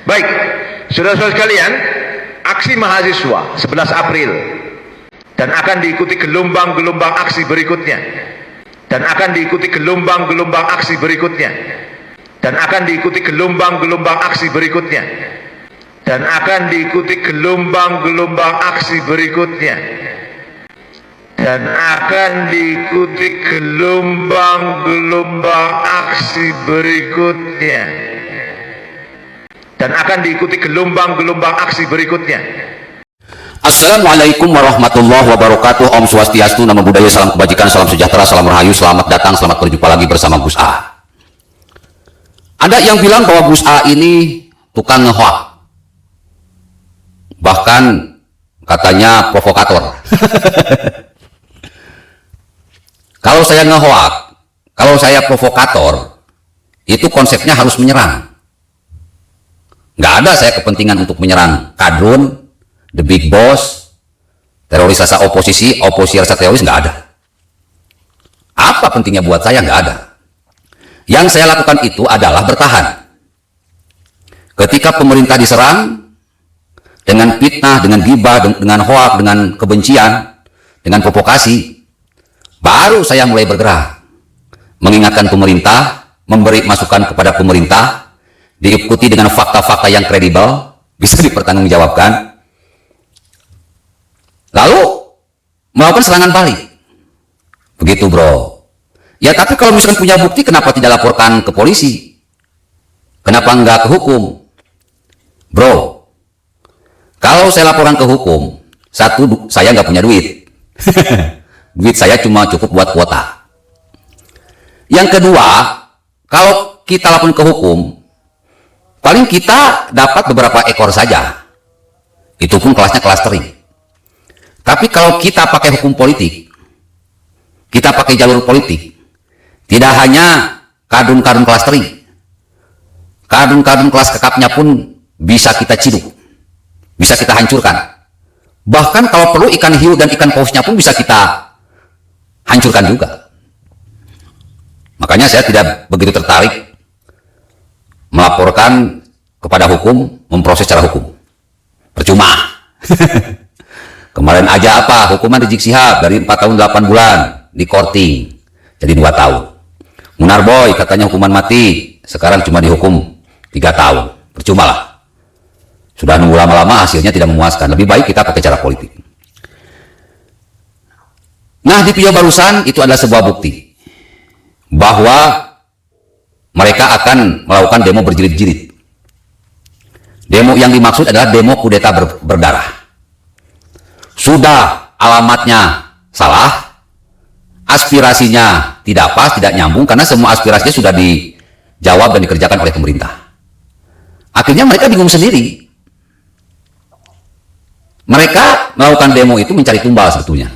Baik, saudara-saudara sekalian, aksi mahasiswa 11 April dan akan diikuti gelombang-gelombang aksi berikutnya, dan akan diikuti gelombang-gelombang aksi berikutnya, dan akan diikuti gelombang-gelombang aksi berikutnya, dan akan diikuti gelombang-gelombang aksi berikutnya, dan akan diikuti gelombang-gelombang aksi berikutnya, dan akan diikuti gelombang-gelombang aksi berikutnya. Assalamualaikum warahmatullahi wabarakatuh. Om Swastiastu, Namo Buddhaya, salam kebajikan, salam sejahtera, salam rahayu, selamat datang, selamat berjumpa lagi bersama Gus A. Ada yang bilang bahwa Gus A ini tukang ngehoak, bahkan katanya provokator. Kalau saya ngehoak, kalau saya provokator, itu konsepnya harus menyerang. Nggak ada saya kepentingan untuk menyerang kadrun, the big boss, teroris rasa oposisi, oposisi rasa teroris, nggak ada. Apa pentingnya buat saya? Nggak ada. Yang saya lakukan itu adalah bertahan. Ketika pemerintah diserang dengan fitnah, dengan gibah, dengan hoak, dengan kebencian, dengan provokasi, baru saya mulai bergerak, mengingatkan pemerintah, memberi masukan kepada pemerintah, diikuti dengan fakta-fakta yang kredibel, bisa dipertanggungjawabkan, lalu melakukan serangan balik. Begitu, bro. Ya, tapi kalau misalkan punya bukti, kenapa tidak laporkan ke polisi? Kenapa enggak ke hukum? Bro, kalau saya laporkan ke hukum, satu, saya nggak punya duit. Duit saya cuma cukup buat kuota. Yang kedua, kalau kita laporkan ke hukum, paling kita dapat beberapa ekor saja. Itu pun kelasnya kelas teri. Tapi kalau kita pakai hukum politik, kita pakai jalur politik, tidak hanya kadrun-kadrun kelas teri, kadrun-kadrun kelas kakapnya pun bisa kita ciduk, bisa kita hancurkan. Bahkan kalau perlu ikan hiu dan ikan pausnya pun bisa kita hancurkan juga. Makanya saya tidak begitu tertarik melaporkan kepada hukum, memproses secara hukum. Percuma. Kemarin aja apa, hukuman Rizik Syihab dari 4 tahun 8 bulan di korting jadi 2 tahun. Munarboy katanya hukuman mati, sekarang cuma dihukum 3 tahun. Percuma lah. Sudah nunggu lama-lama, hasilnya tidak memuaskan. Lebih baik kita pakai cara politik. Nah, di video barusan itu adalah sebuah bukti bahwa mereka akan melakukan demo berjilid-jilid. Demo yang dimaksud adalah demo kudeta berdarah. Sudah alamatnya salah, aspirasinya tidak pas, tidak nyambung, karena semua aspirasinya sudah dijawab dan dikerjakan oleh pemerintah. Akhirnya mereka bingung sendiri. Mereka melakukan demo itu mencari tumbal sebetulnya.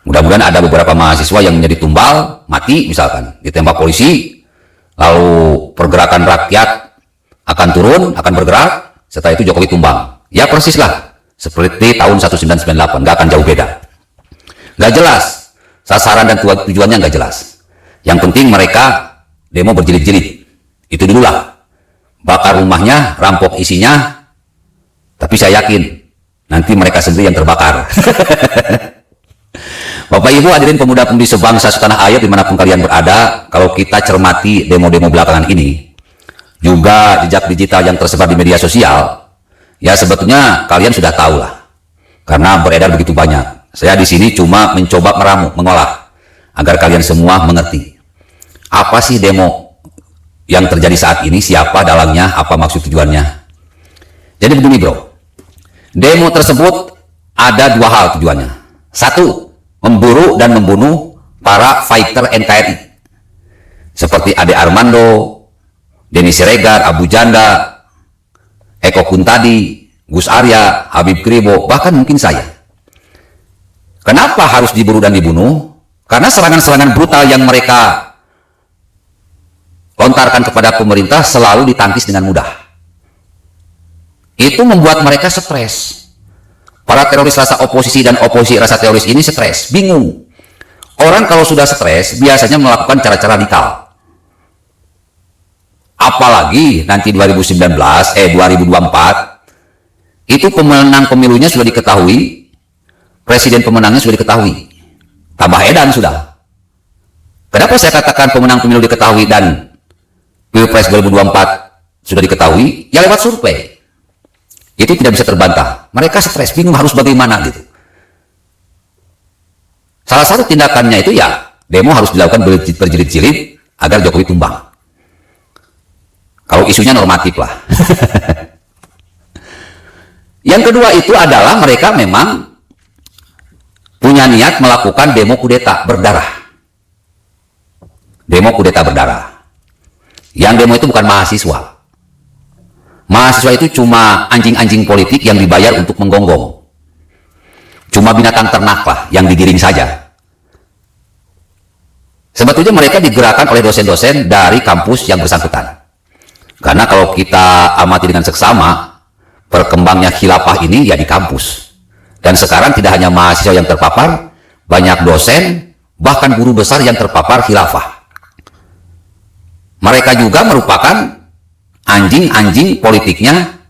Mudah-mudahan ada beberapa mahasiswa yang menjadi tumbal, mati misalkan, ditembak polisi, lalu pergerakan rakyat akan turun, akan bergerak, setelah itu Jokowi tumbang. Ya persis lah, seperti tahun 1998, nggak akan jauh beda. Nggak jelas, sasaran dan tujuannya nggak jelas. Yang penting mereka demo berjilid-jilid, itu dulu lah. Bakar rumahnya, rampok isinya, tapi saya yakin nanti mereka sendiri yang terbakar. Bapak Ibu hadirin pemuda-pemudi sebangsa setanah air dimanapun kalian berada, kalau kita cermati demo-demo belakangan ini, juga jejak digital yang tersebar di media sosial, ya sebetulnya kalian sudah tahu lah, karena beredar begitu banyak. Saya di sini cuma mencoba meramu, mengolah, agar kalian semua mengerti apa sih demo yang terjadi saat ini, siapa dalangnya, apa maksud tujuannya. Jadi begini bro, demo tersebut ada 2 hal tujuannya. 1, memburu dan membunuh para fighter NKRI seperti Ade Armando, Denny Siregar, Abu Janda, Eko Kuntadi, Gus Arya, Habib Kribo, bahkan mungkin saya. Kenapa harus diburu dan dibunuh? Karena serangan-serangan brutal yang mereka lontarkan kepada pemerintah selalu ditangkis dengan mudah. Itu membuat mereka stres. Para teroris rasa oposisi dan oposisi rasa teroris ini stres, bingung. Orang kalau sudah stres biasanya melakukan cara-cara radikal. Apalagi nanti 2024 itu pemenang pemilunya sudah diketahui, presiden pemenangnya sudah diketahui, tambah edan sudah. Kenapa saya katakan pemenang pemilu diketahui dan Pilpres 2024 sudah diketahui? Ya lewat survei. Itu tidak bisa terbantah. Mereka stres, bingung harus bagaimana gitu. Salah satu tindakannya itu ya demo harus dilakukan berjilid-jilid agar Jokowi tumbang. Kalau isunya normatif lah. Yang kedua itu adalah mereka memang punya niat melakukan demo kudeta berdarah. Demo kudeta berdarah. Yang demo itu bukan mahasiswa. Mahasiswa itu cuma anjing-anjing politik yang dibayar untuk menggonggong. Cuma binatang ternak lah yang digiring saja. Sebetulnya mereka digerakkan oleh dosen-dosen dari kampus yang bersangkutan. Karena kalau kita amati dengan seksama, perkembangnya khilafah ini ya di kampus. Dan sekarang tidak hanya mahasiswa yang terpapar, banyak dosen, bahkan guru besar yang terpapar khilafah. Mereka juga merupakan anjing-anjing politiknya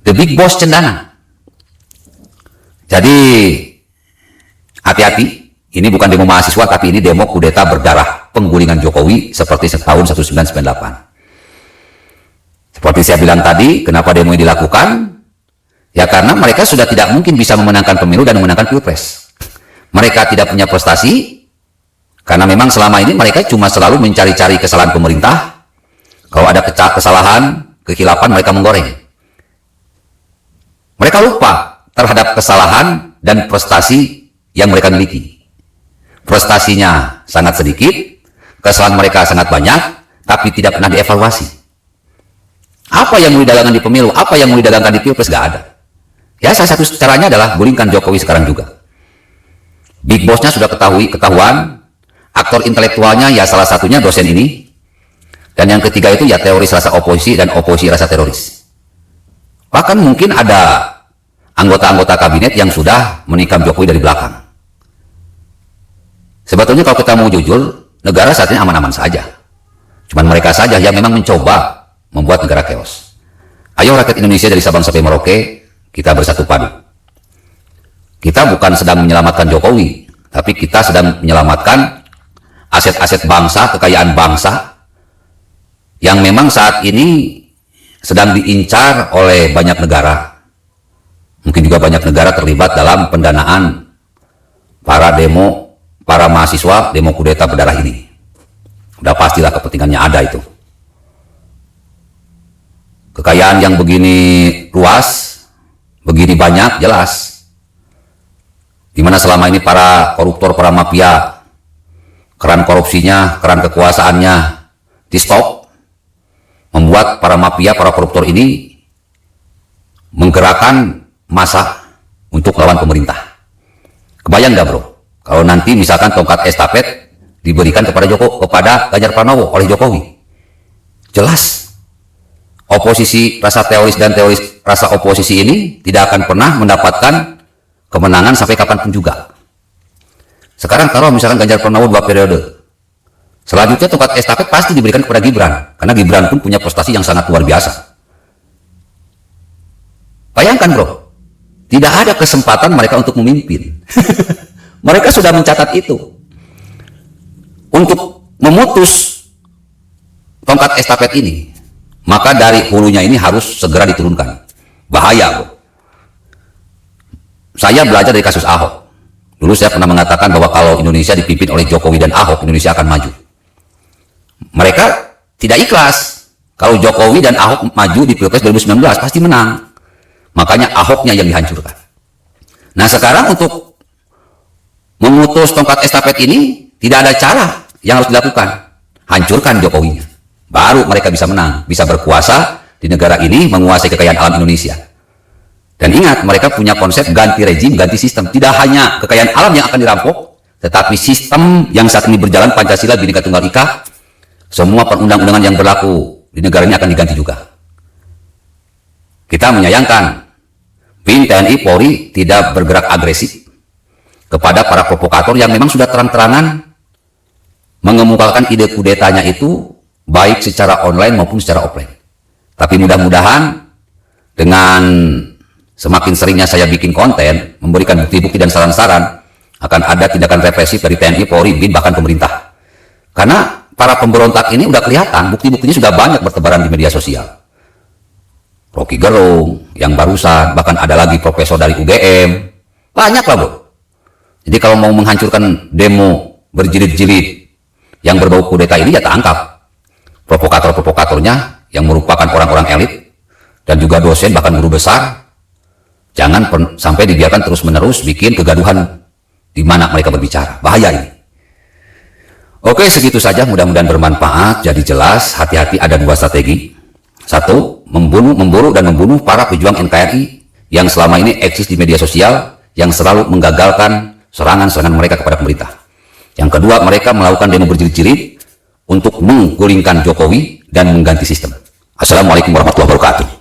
the big boss cendana. Jadi hati-hati, ini bukan demo mahasiswa tapi ini demo kudeta berdarah penggulingan Jokowi seperti tahun 1998. Seperti saya bilang tadi, kenapa demo ini dilakukan? Ya karena mereka sudah tidak mungkin bisa memenangkan pemilu dan memenangkan Pilpres. Mereka tidak punya prestasi karena memang selama ini mereka cuma selalu mencari-cari kesalahan pemerintah. Kalau ada kesalahan, kekhilafan, mereka menggoreng. Mereka lupa terhadap kesalahan dan prestasi yang mereka miliki. Prestasinya sangat sedikit, kesalahan mereka sangat banyak, tapi tidak pernah dievaluasi. Apa yang mau didagangkan di pemilu, apa yang mau didagangkan di Pilpres, gak ada. Ya, salah satu caranya adalah gulingkan Jokowi sekarang juga. Big boss-nya sudah ketahuan, aktor intelektualnya ya salah satunya dosen ini, dan yang ketiga itu ya teroris rasa oposisi dan oposisi rasa teroris. Bahkan mungkin ada anggota-anggota kabinet yang sudah menikam Jokowi dari belakang. Sebetulnya kalau kita mau jujur, negara saat ini aman-aman saja. Cuman mereka saja yang memang mencoba membuat negara chaos. Ayo rakyat Indonesia dari Sabang sampai Merauke, kita bersatu padu. Kita bukan sedang menyelamatkan Jokowi, tapi kita sedang menyelamatkan aset-aset bangsa, kekayaan bangsa, yang memang saat ini sedang diincar oleh banyak negara. Mungkin juga banyak negara terlibat dalam pendanaan para demo, para mahasiswa demo kudeta berdarah ini. Udah pastilah kepentingannya ada itu. Kekayaan yang begini luas, begini banyak, jelas. Dimana selama ini para koruptor, para mafia, keran korupsinya, keran kekuasaannya di stop, membuat para mafia, para koruptor ini menggerakkan massa untuk lawan pemerintah. Kebayang nggak bro? Kalau nanti misalkan tongkat estafet diberikan kepada Ganjar Pranowo oleh Jokowi, jelas oposisi rasa teroris dan teroris rasa oposisi ini tidak akan pernah mendapatkan kemenangan sampai kapanpun juga. Sekarang kalau misalkan Ganjar Pranowo 2 periode, selanjutnya tongkat estafet pasti diberikan kepada Gibran, karena Gibran pun punya prestasi yang sangat luar biasa. Bayangkan bro, tidak ada kesempatan mereka untuk memimpin. Mereka sudah mencatat itu. Untuk memutus tongkat estafet ini, maka dari hulunya ini harus segera diturunkan. Bahaya bro. Saya belajar dari kasus Ahok. Dulu saya pernah mengatakan bahwa kalau Indonesia dipimpin oleh Jokowi dan Ahok, Indonesia akan maju. Mereka tidak ikhlas. Kalau Jokowi dan Ahok maju di Pilpres 2019 pasti menang. Makanya Ahoknya yang dihancurkan. Nah sekarang untuk memutus tongkat estafet ini tidak ada cara yang harus dilakukan. Hancurkan Jokowinya. Baru mereka bisa menang, bisa berkuasa di negara ini, menguasai kekayaan alam Indonesia. Dan ingat, mereka punya konsep ganti rezim, ganti sistem. Tidak hanya kekayaan alam yang akan dirampok, tetapi sistem yang saat ini berjalan, Pancasila, Bhinneka Tunggal Ika, semua perundang-undangan yang berlaku di negara ini akan diganti juga. Kita menyayangkan BIN, TNI, Polri tidak bergerak agresif kepada para provokator yang memang sudah terang-terangan mengemukakan ide kudetanya itu baik secara online maupun secara offline. Tapi mudah-mudahan dengan semakin seringnya saya bikin konten, memberikan bukti-bukti dan saran-saran, akan ada tindakan represif dari TNI, Polri, BIN, bahkan pemerintah. Karena para pemberontak ini udah kelihatan, bukti-buktinya sudah banyak bertebaran di media sosial. Rocky Gerung, yang barusan, bahkan ada lagi profesor dari UGM. Banyak lah, bro. Jadi kalau mau menghancurkan demo berjilid-jilid yang berbau kudeta ini, ya tangkap provokator-provokatornya yang merupakan orang-orang elit dan juga dosen bahkan guru besar. Jangan sampai dibiarkan terus-menerus bikin kegaduhan di mana mereka berbicara. Bahaya ini. Oke, segitu saja. Mudah-mudahan bermanfaat. Jadi jelas, hati-hati, ada dua strategi. Satu, memburu dan membunuh para pejuang NKRI yang selama ini eksis di media sosial, yang selalu menggagalkan serangan-serangan mereka kepada pemerintah. Yang kedua, mereka melakukan demo berjilid-jilid untuk menggulingkan Jokowi dan mengganti sistem. Assalamualaikum warahmatullahi wabarakatuh.